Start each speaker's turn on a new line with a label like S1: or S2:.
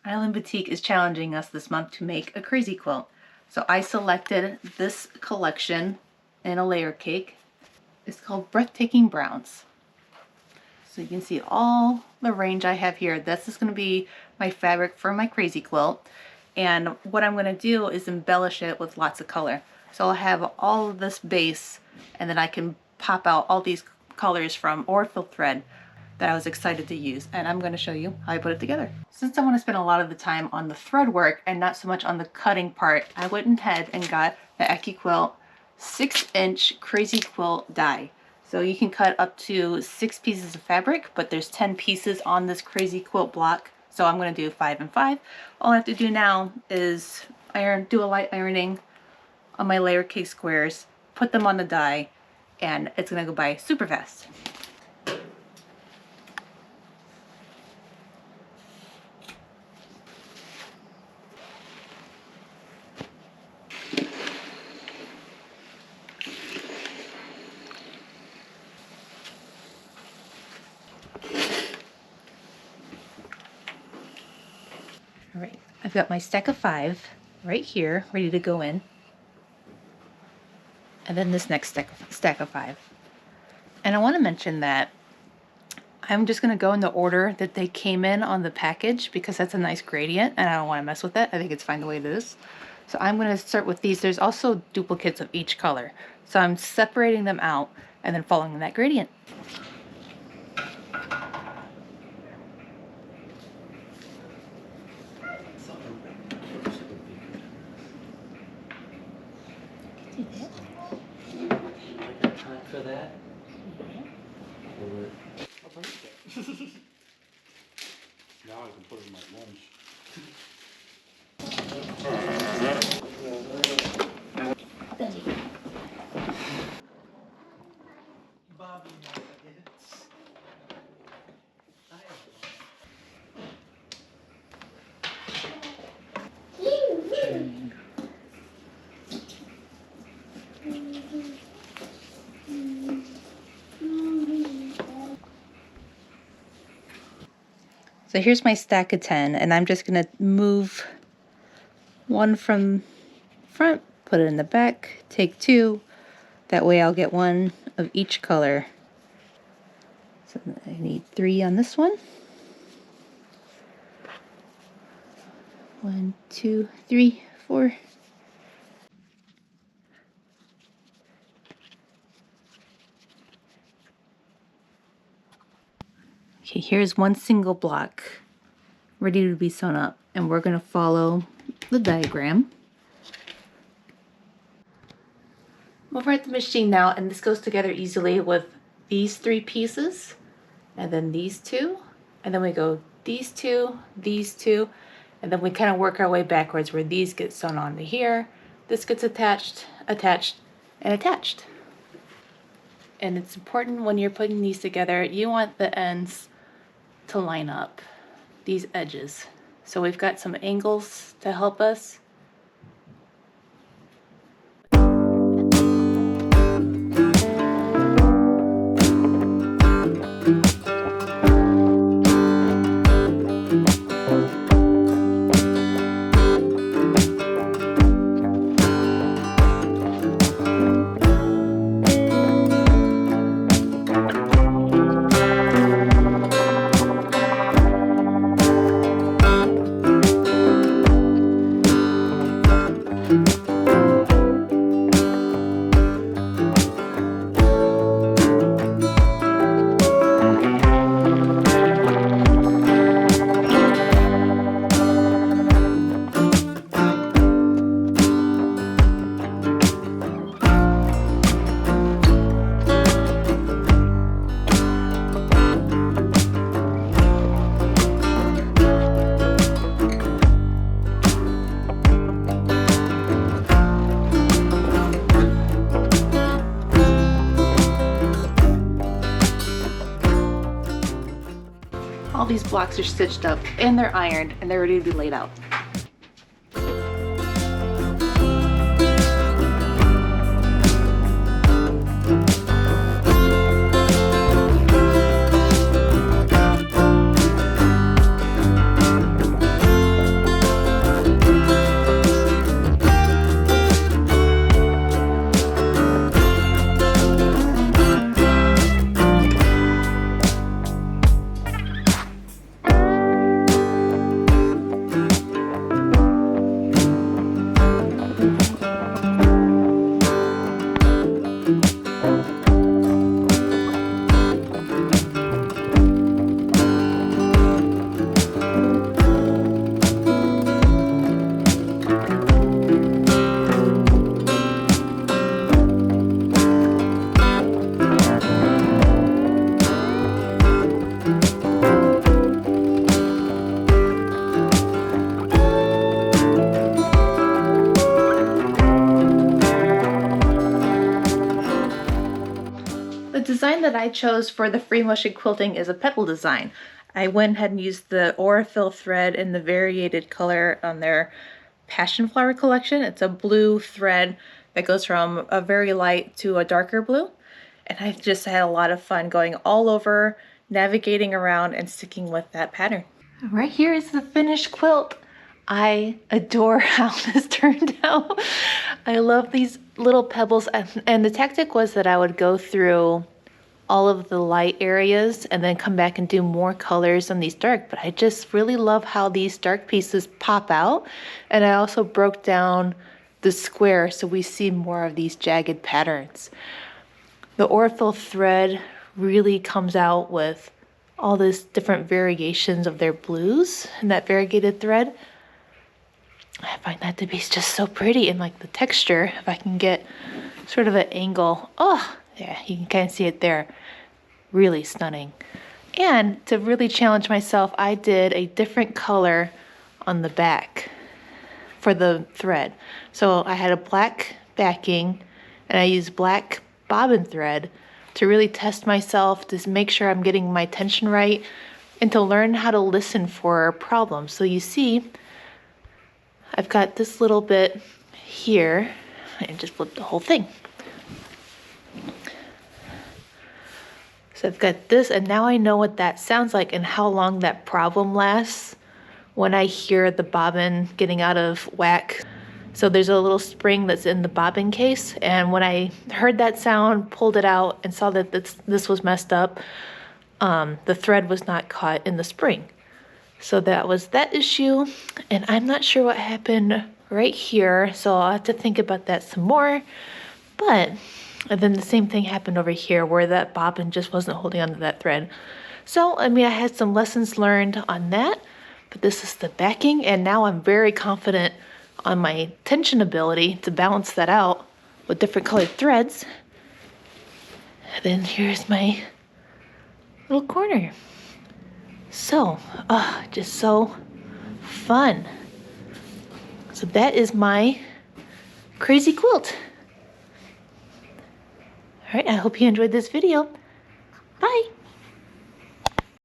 S1: Island Boutique is challenging us this month to make a crazy quilt. So I selected this collection in a layer cake. It's called Breathtaking Browns. So you can see all the range I have here. This is going to be my fabric for my crazy quilt. And what I'm going to do is embellish it with lots of color. So I'll have all of this base, and then I can pop out all these colors from Orfield thread that I was excited to use, and I'm going to show you how I put it together. Since I want to spend a lot of the time on the thread work and not so much on the cutting part, I went ahead and got the Accuquilt 6-inch crazy quilt die. So you can cut up to 6 pieces of fabric, but there's 10 pieces on this crazy quilt block. So I'm going to do 5 and 5. All I have to do now is do a light ironing on my layer cake squares, put them on the die, and it's going to go by super fast. All right, I've got my stack of 5 right here, ready to go in. And then this next stack of 5. And I want to mention that I'm just going to go in the order that they came in on the package because that's a nice gradient and I don't want to mess with that. I think it's fine the way it is. So I'm going to start with these. There's also duplicates of each color. So I'm separating them out and then following that gradient.
S2: For that?
S3: Now I can put it in my lunch.
S2: Bobbin.
S1: So here's my stack of 10, and I'm just going to move one from front, put it in the back, take 2. That way I'll get 1 of each color. So I need 3 on this one. 1, 2, 3, 4. Okay, here's one single block ready to be sewn up, and we're going to follow the diagram. I'm over at the machine now, and this goes together easily with these 3 pieces, and then these 2, and then we go these 2, and then we kind of work our way backwards where these get sewn onto here, this gets attached, attached, and attached. And it's important when you're putting these together, you want the ends to line up, these edges. So we've got some angles to help us. All these blocks are stitched up and they're ironed and they're ready to be laid out. design that I chose for the free motion quilting is a petal design. I went ahead and used the Aurifil thread in the variated color on their passion flower collection. It's a blue thread that goes from a very light to a darker blue. And I just had a lot of fun going all over, navigating around and sticking with that pattern. Right here is the finished quilt. I adore how this turned out. I love these little pebbles, and the tactic was that I would go through all of the light areas and then come back and do more colors on these dark, but I just really love how these dark pieces pop out. And I also broke down the square so we see more of these jagged patterns. The Aurifil thread really comes out with all these different variations of their blues in that variegated thread. I find that to be just so pretty, and like the texture, if I can get sort of an angle. Oh, yeah, you can kind of see it there. Really stunning. And to really challenge myself, I did a different color on the back for the thread. So I had a black backing and I used black bobbin thread to really test myself, to make sure I'm getting my tension right and to learn how to listen for problems. So you see, I've got this little bit here and just flip the whole thing. So I've got this, and now I know what that sounds like and how long that problem lasts when I hear the bobbin getting out of whack. So there's a little spring that's in the bobbin case, and when I heard that sound, pulled it out, and saw that this was messed up, the thread was not caught in the spring. So that was that issue, and I'm not sure what happened right here, so I'll have to think about that some more. And then the same thing happened over here where that bobbin just wasn't holding onto that thread. So, I mean, I had some lessons learned on that, but this is the backing, and now I'm very confident on my tension ability to balance that out with different colored threads. And then here's my little corner. So, just so fun. So that is my crazy quilt. All right, I hope you enjoyed this video.